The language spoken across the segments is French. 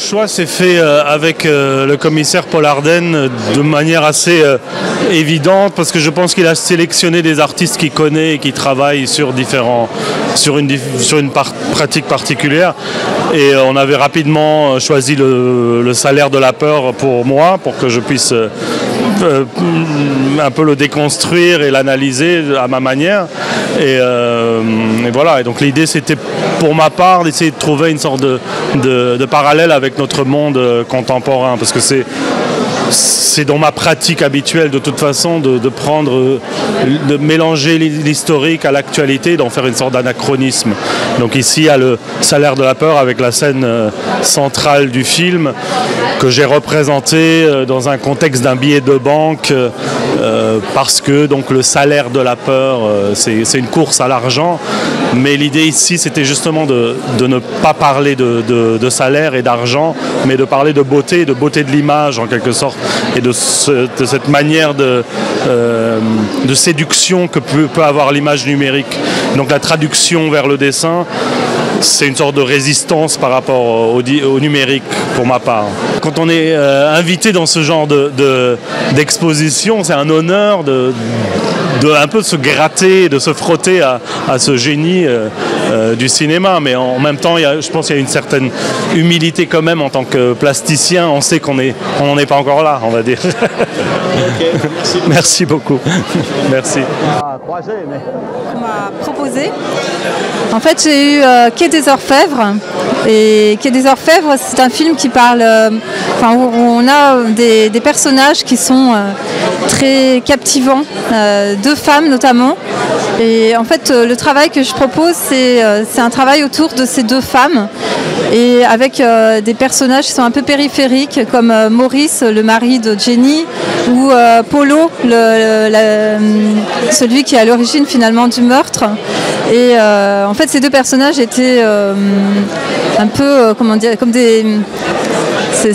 choix s'est fait avec le commissaire Paul Arden de manière assez évidente, parce que je pense qu'il a sélectionné des artistes qu'il connaît et qui travaillent sur une pratique particulière. Et on avait rapidement choisi le salaire de la peur pour moi, pour que je puisse un peu le déconstruire et l'analyser à ma manière. Et voilà. Et donc l'idée, c'était pour ma part d'essayer de trouver une sorte de parallèle avec notre monde contemporain, parce que c'est dans ma pratique habituelle de toute façon de mélanger l'historique à l'actualité, d'en faire une sorte d'anachronisme. Donc ici, il y a le salaire de la peur avec la scène centrale du film que j'ai représenté dans un contexte d'un billet de banque parce que donc le salaire de la peur, c'est une course à l'argent. Mais l'idée ici, c'était justement de ne pas parler de salaire et d'argent, mais de parler de beauté de l'image en quelque sorte, et de cette manière de séduction que peut avoir l'image numérique. Donc la traduction vers le dessin, c'est une sorte de résistance par rapport au numérique pour ma part. Quand on est invité dans ce genre d'exposition, c'est un honneur de un peu se gratter, de se frotter à ce génie du cinéma. Mais en même temps, je pense qu'il y a une certaine humilité quand même en tant que plasticien. On sait qu'on n'en est pas encore là, on va dire. Okay, merci beaucoup. Merci. On m'a proposé. En fait, j'ai eu Quai des Orfèvres. Et Quai des Orfèvres, c'est un film qui parle, où on a des personnages qui sont très captivants, deux femmes notamment. Et en fait, le travail que je propose, c'est un travail autour de ces deux femmes, et avec des personnages qui sont un peu périphériques, comme Maurice, le mari de Jenny, ou Polo, celui qui est à l'origine finalement du meurtre. Et en fait, ces deux personnages étaient un peu, comment dire, comme des... Ce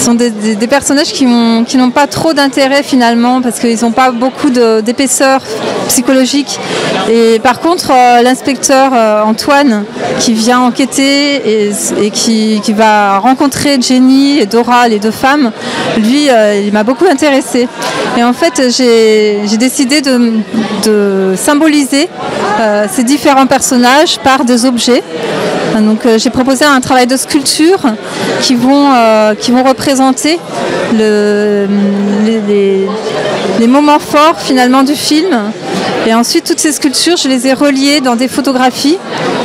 sont des personnages qui n'ont pas trop d'intérêt finalement, parce qu'ils n'ont pas beaucoup d'épaisseur psychologique. Et par contre, l'inspecteur Antoine, qui vient enquêter et qui va rencontrer Jenny et Dora, les deux femmes, lui, il m'a beaucoup intéressée. Et en fait, j'ai décidé de symboliser ces différents personnages par des objets. Donc j'ai proposé un travail de sculpture qui vont représenter les moments forts finalement du film. Et ensuite, toutes ces sculptures, je les ai reliées dans des photographies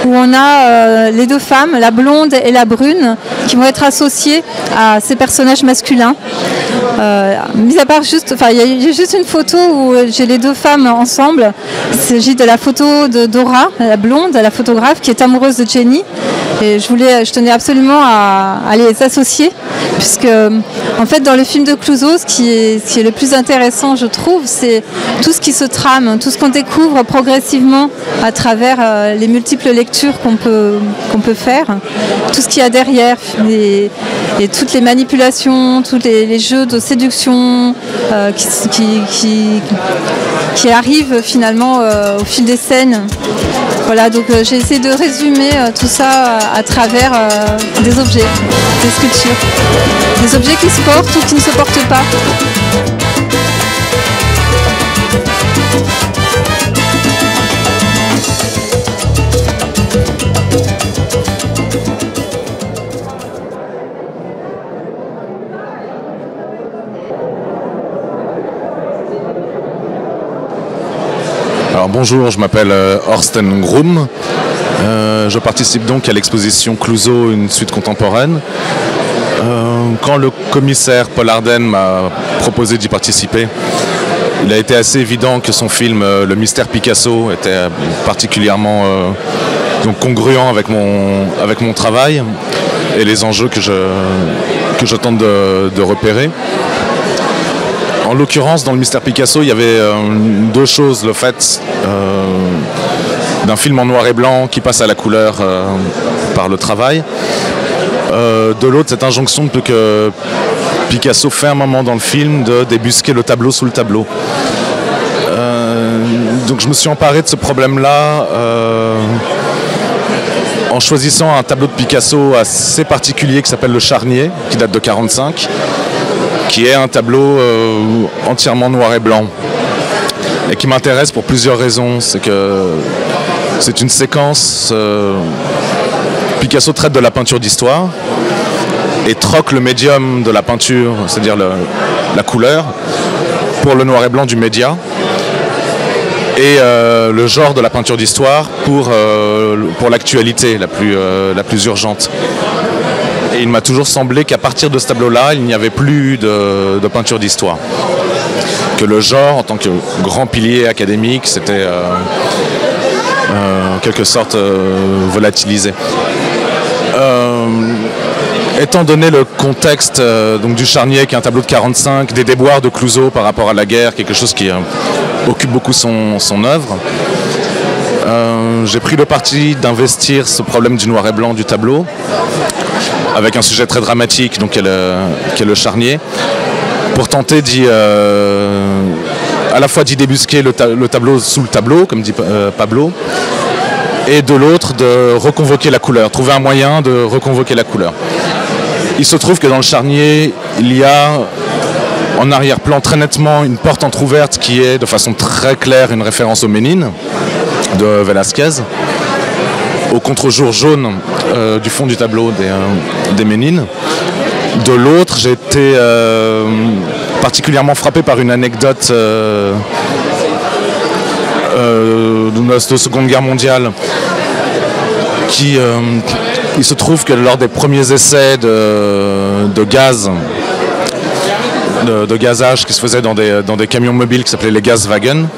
où on a les deux femmes, la blonde et la brune, qui vont être associées à ces personnages masculins. Mis à part il y a juste une photo où j'ai les deux femmes ensemble. Il s'agit de la photo de Dora, la blonde, la photographe, qui est amoureuse de Jenny. Et je tenais absolument à les associer, puisque en fait dans le film de Clouzot, ce qui est le plus intéressant, je trouve, c'est tout ce qui se trame, tout ce qu'on découvre progressivement à travers les multiples lectures qu'on peut faire, tout ce qu'il y a derrière, et toutes les manipulations, tous les jeux de séduction qui arrivent finalement au fil des scènes. Voilà, donc j'ai essayé de résumer tout ça à travers des objets, des sculptures. Des objets qui se portent ou qui ne se portent pas. Alors bonjour, je m'appelle Horsten Groom. Je participe donc à l'exposition Clouzot, une suite contemporaine. Quand le commissaire Paul Arden m'a proposé d'y participer, il a été assez évident que son film Le Mystère Picasso était particulièrement congruent avec mon travail et les enjeux que je tente de repérer. En l'occurrence, dans Le Mystère Picasso, il y avait deux choses. Le fait d'un film en noir et blanc qui passe à la couleur par le travail. De l'autre, cette injonction que Picasso fait un moment dans le film de débusquer le tableau sous le tableau. Donc je me suis emparé de ce problème-là en choisissant un tableau de Picasso assez particulier qui s'appelle Le Charnier, qui date de 1945, qui est un tableau entièrement noir et blanc, et qui m'intéresse pour plusieurs raisons. C'est que c'est une séquence... Picasso traite de la peinture d'histoire et troque le médium de la peinture, c'est-à-dire la couleur, pour le noir et blanc du média, et le genre de la peinture d'histoire pour l'actualité la plus urgente. Et il m'a toujours semblé qu'à partir de ce tableau-là, il n'y avait plus de peinture d'histoire. Que le genre, en tant que grand pilier académique, c'était en quelque sorte volatilisé. Étant donné le contexte donc du Charnier, qui est un tableau de 1945, des déboires de Clouzot par rapport à la guerre, quelque chose qui occupe beaucoup son œuvre, j'ai pris le parti d'investir ce problème du noir et blanc du tableau avec un sujet très dramatique, donc qui est le Charnier, pour tenter à la fois d'y débusquer le tableau sous le tableau, comme dit Pablo, et de l'autre de reconvoquer la couleur, trouver un moyen de reconvoquer la couleur. Il se trouve que dans le Charnier, il y a en arrière-plan très nettement une porte entrouverte qui est de façon très claire une référence aux Ménines de Velázquez, au contre-jour jaune du fond du tableau des Ménines. De l'autre, j'ai été particulièrement frappé par une anecdote de Seconde Guerre mondiale. Il se trouve que lors des premiers essais de gaz, de gazage qui se faisaient dans des camions mobiles qui s'appelaient les Gaswagen,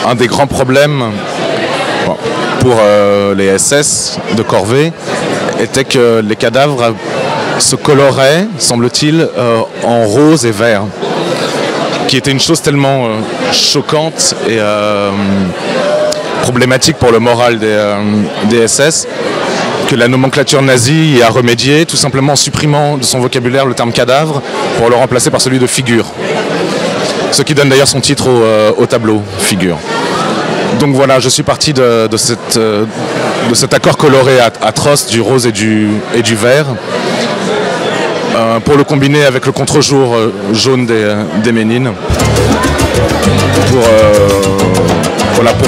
un des grands problèmes pour les SS de corvée était que les cadavres se coloraient, semble-t-il, en rose et vert, qui était une chose tellement choquante et problématique pour le moral des SS que la nomenclature nazie y a remédié, tout simplement en supprimant de son vocabulaire le terme cadavre pour le remplacer par celui de figure. Ce qui donne d'ailleurs son titre au tableau, figure. Donc voilà, je suis parti de cet accord coloré atroce du rose et du vert, pour le combiner avec le contre-jour jaune des Ménines, pour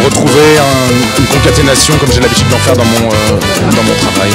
retrouver une concaténation comme j'ai l'habitude d'en faire dans mon travail.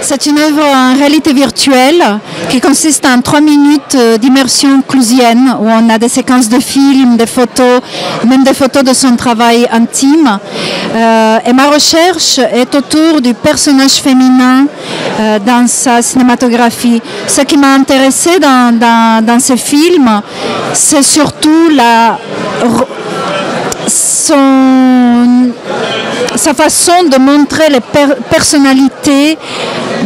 C'est une œuvre en réalité virtuelle qui consiste en 3 minutes d'immersion clousienne où on a des séquences de films, des photos, même des photos de son travail intime. Et ma recherche est autour du personnage féminin dans sa cinématographie. Ce qui m'a intéressé dans ces films, c'est surtout sa façon de montrer les personnalités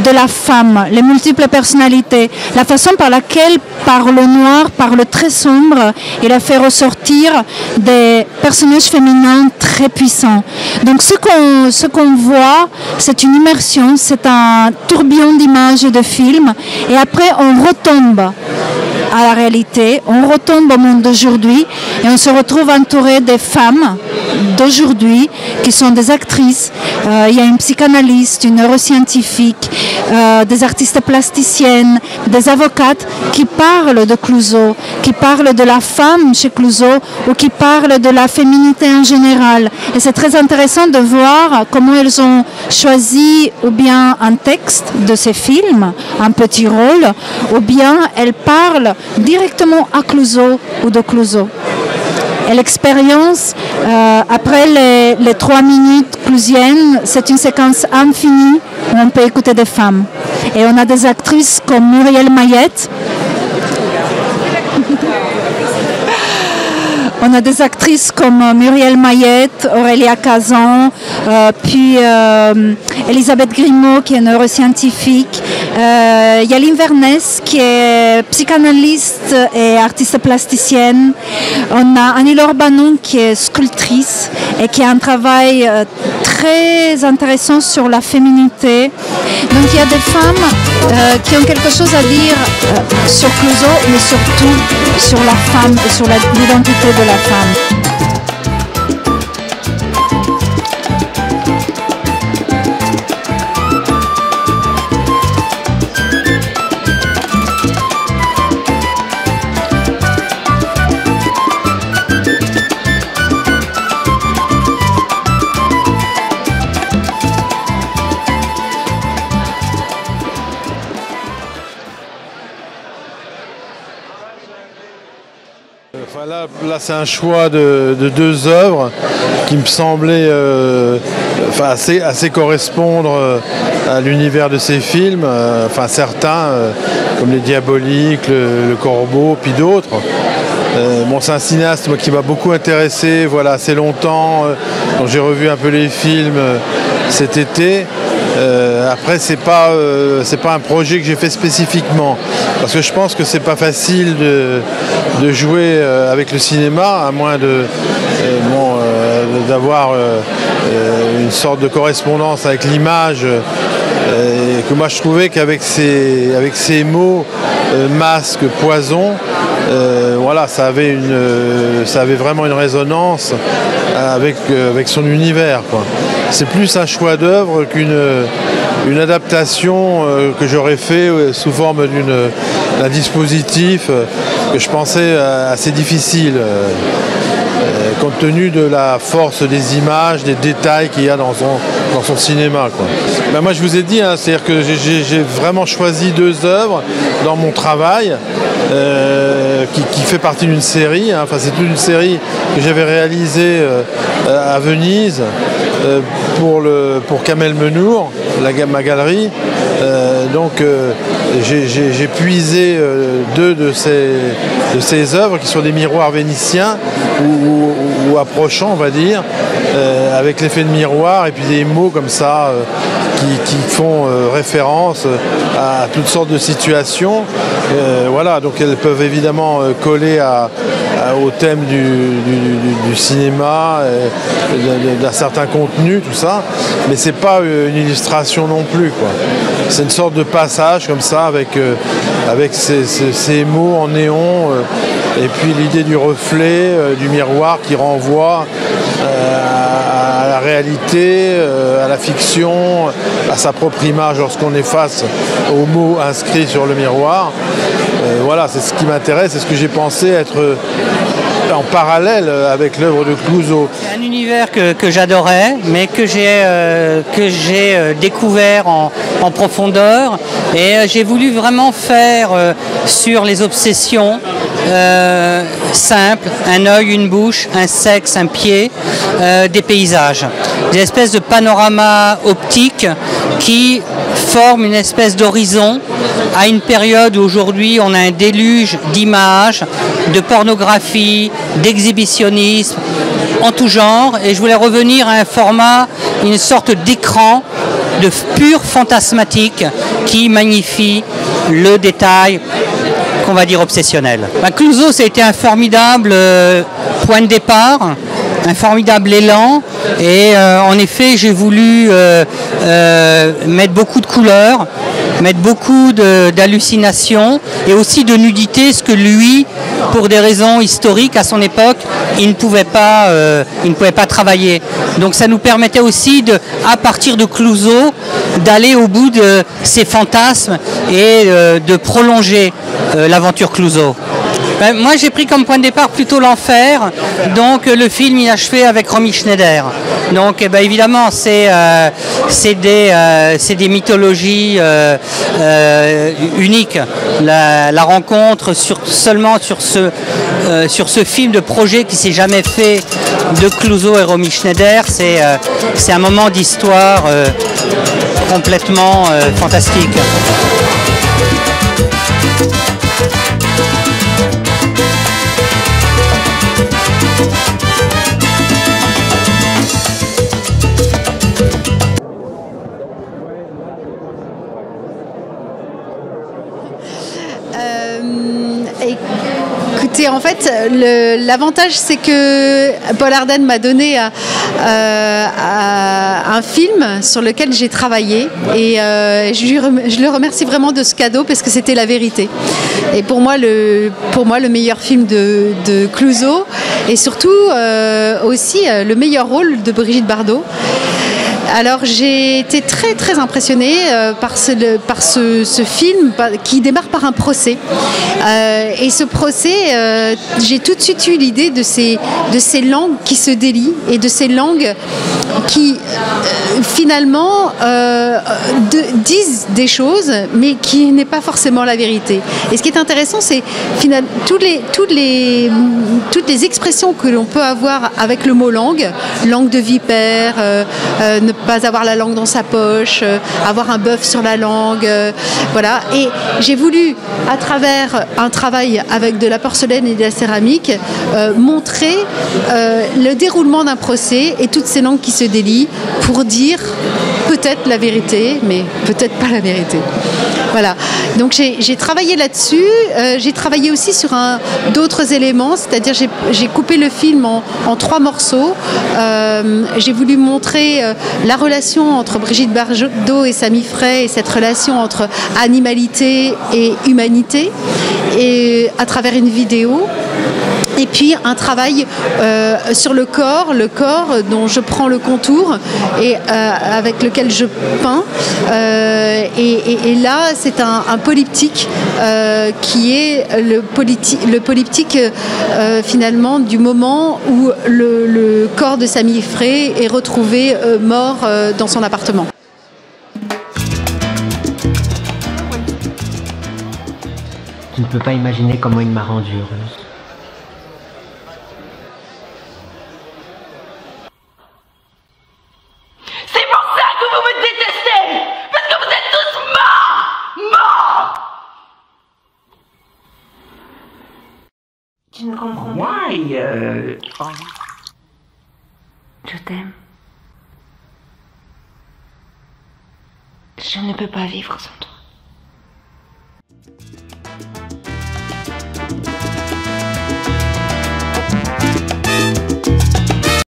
de la femme, les multiples personnalités, la façon par laquelle, par le noir, par le très sombre, il a fait ressortir des personnages féminins très puissants. Donc ce qu'on voit, c'est une immersion, c'est un tourbillon d'images et de films, et après on retombe à la réalité, on retombe au monde d'aujourd'hui et on se retrouve entouré des femmes d'aujourd'hui qui sont des actrices. Il y a une psychanalyste, une neuroscientifique, des artistes plasticiennes, des avocates qui parlent de Clouzot, qui parlent de la femme chez Clouzot ou qui parlent de la féminité en général. Et c'est très intéressant de voir comment elles ont choisi ou bien un texte de ces films, un petit rôle, ou bien elles parlent directement à Clouzot ou de Clouzot. Et l'expérience, après les 3 minutes clousiennes, c'est une séquence infinie où on peut écouter des femmes. Et on a des actrices comme Muriel Mayette. On a des actrices comme Muriel Mayette, Aurélia Kazan, puis Elisabeth Grimaud qui est neuroscientifique. Il y a Lynn Vernès qui est psychanalyste et artiste plasticienne. On a Annie-Laure Banon qui est sculptrice et qui a un travail très intéressant sur la féminité. Donc il y a des femmes qui ont quelque chose à dire sur Clouseau, mais surtout sur la femme et sur l'identité de la femme. Là c'est un choix de deux œuvres qui me semblaient assez correspondre à l'univers de ces films, certains comme Les Diaboliques, le Corbeau, puis d'autres. C'est un cinéaste qui m'a beaucoup intéressé assez longtemps, dont j'ai revu un peu les films cet été. Après c'est pas un projet que j'ai fait spécifiquement parce que je pense que c'est pas facile de jouer avec le cinéma à moins d'avoir une sorte de correspondance avec l'image que moi je trouvais qu'avec ces mots masque, poison, ça avait vraiment une résonance avec son univers, quoi. C'est plus un choix d'œuvre qu'une adaptation que j'aurais fait sous forme d'un dispositif que je pensais assez difficile compte tenu de la force des images, des détails qu'il y a dans son cinéma, quoi. Moi je vous ai dit, c'est-à-dire que j'ai vraiment choisi deux œuvres dans mon travail qui fait partie d'une série. C'est toute une série que j'avais réalisée à Venise pour Kamel Menour, ma galerie. J'ai puisé deux de ces œuvres qui sont des miroirs vénitiens ou approchants, on va dire, avec l'effet de miroir et puis des mots comme ça qui font référence à toutes sortes de situations. Donc elles peuvent évidemment coller au thème du cinéma, d'un certain contenu, tout ça, mais c'est pas une illustration non plus, quoi. C'est une sorte de passage comme ça avec ces mots en néon et puis l'idée du reflet, du miroir qui renvoie à la réalité, à la fiction, à sa propre image lorsqu'on est face aux mots inscrits sur le miroir. C'est ce qui m'intéresse, c'est ce que j'ai pensé être en parallèle avec l'œuvre de Clouseau. C'est un univers que j'adorais, mais que j'ai découvert en profondeur, et j'ai voulu vraiment faire sur les obsessions simples, un œil, une bouche, un sexe, un pied, des paysages, des espèces de panoramas optiques qui forment une espèce d'horizon à une période où aujourd'hui on a un déluge d'images, de pornographie, d'exhibitionnisme en tout genre, et je voulais revenir à un format, une sorte d'écran de pur fantasmatique qui magnifie le détail qu'on va dire obsessionnel. Clouseau, ça a été un formidable point de départ, un formidable élan, et en effet j'ai voulu mettre beaucoup de couleurs, mettre beaucoup d'hallucinations et aussi de nudité, ce que lui, pour des raisons historiques à son époque, il ne pouvait pas travailler. Donc ça nous permettait aussi, à partir de Clouseau, d'aller au bout de ses fantasmes et de prolonger l'aventure Clouseau. Moi j'ai pris comme point de départ plutôt l'enfer, donc le film inachevé avec Romy Schneider. Donc évidemment c'est des mythologies uniques. La rencontre seulement sur ce film de projet qui s'est jamais fait de Clouseau et Romy Schneider, c'est un moment d'histoire complètement fantastique. Et en fait, l'avantage, c'est que Paul Arden m'a donné un film sur lequel j'ai travaillé. Et je le remercie vraiment de ce cadeau parce que c'était la vérité. Et pour moi, le meilleur film de Clouzot et surtout aussi le meilleur rôle de Brigitte Bardot. Alors j'ai été très très impressionnée par ce film qui démarre par un procès. Et ce procès, j'ai tout de suite eu l'idée de ces langues qui se délient et de ces langues qui finalement disent des choses mais qui n'est pas forcément la vérité. Et ce qui est intéressant, c'est toutes les expressions que l'on peut avoir avec le mot langue de vipère, ne pas avoir la langue dans sa poche, avoir un bœuf sur la langue, voilà. Et j'ai voulu, à travers un travail avec de la porcelaine et de la céramique, montrer le déroulement d'un procès et toutes ces langues qui se délient pour dire peut-être la vérité, mais peut-être pas la vérité. Voilà. Donc j'ai travaillé là-dessus. J'ai travaillé aussi sur d'autres éléments, c'est-à-dire j'ai coupé le film en 3 morceaux. J'ai voulu montrer la relation entre Brigitte Bardot et Sami Frey et cette relation entre animalité et humanité, et à travers une vidéo. Et puis un travail sur le corps dont je prends le contour et avec lequel je peins. Et là, c'est un polyptyque qui est le polyptyque finalement du moment où le corps de Sami Frey est retrouvé mort dans son appartement. Tu ne peux pas imaginer comment il m'a rendue heureuse. Tu ne comprends pas. Je t'aime. Je ne peux pas vivre sans toi.